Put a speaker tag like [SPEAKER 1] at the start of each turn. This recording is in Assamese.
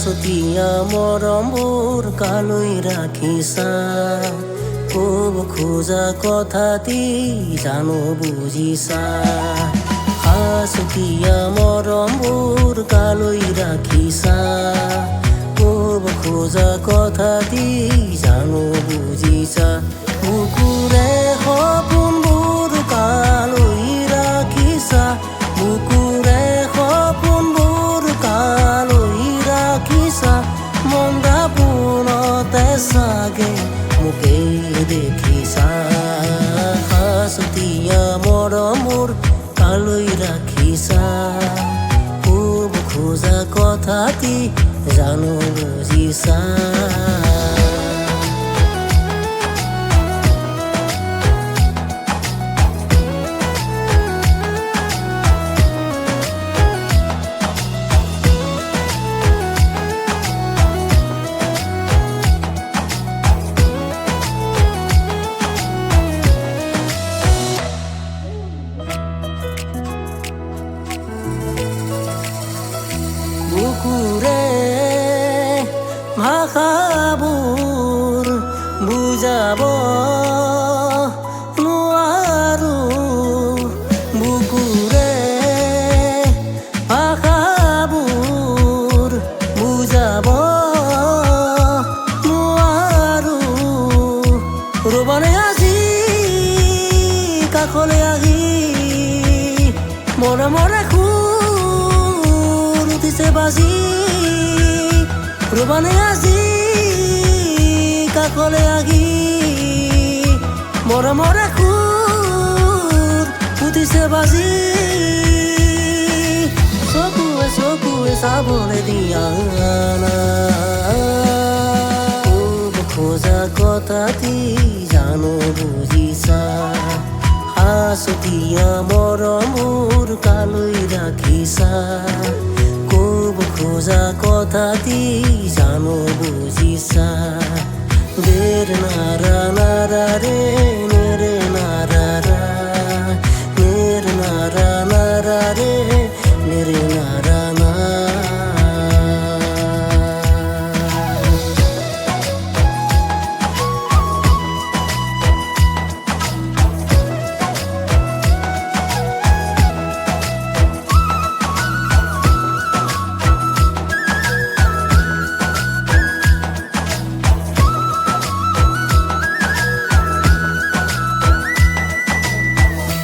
[SPEAKER 1] হাঁচতীয়া মৰমবোৰ কালৈ ৰাখিছা ক'ব খোজা কথাটি জানো বুজিছা হাঁচতীয়া মৰমবোৰ কালৈ ৰাখিছা ক'ব খোজা কথাটি জানো বুজিছা বুকুৰে সপোনবোৰ কালৈ ৰাখিছা বুকুৰে সপোনবোৰ কালৈ ৰাখিছা মন্দা পোনতে চাগে মোকে দেখিছা হাঁচতীয়া মৰমবোৰ কালৈ ৰাখিছা ক'ব খোজা কথাটি জানো বুজিছা বুকুৰে ভাষাবোৰ বুজাব নোৱাৰোঁ বুকুৰে ভাষাবোৰ বুজাব নোৱাৰোঁ ৰ'বানে আজি কাষলৈ আহি মৰমৰে বাজি ৰবানে আজি কাষলৈ আহি মৰমৰে সুৰ ফুটিছে বাজি চকুৱে চকুৱে চাবলৈ দিয়া ক'ব খোজা কথাটি জানো বুজিছা হাঁচতীয়া মৰমবোৰ কালৈ ৰাখিছা ক'ব খোজা কথাটি জানো বুজিছা বেৰ নাৰা নাৰা ৰে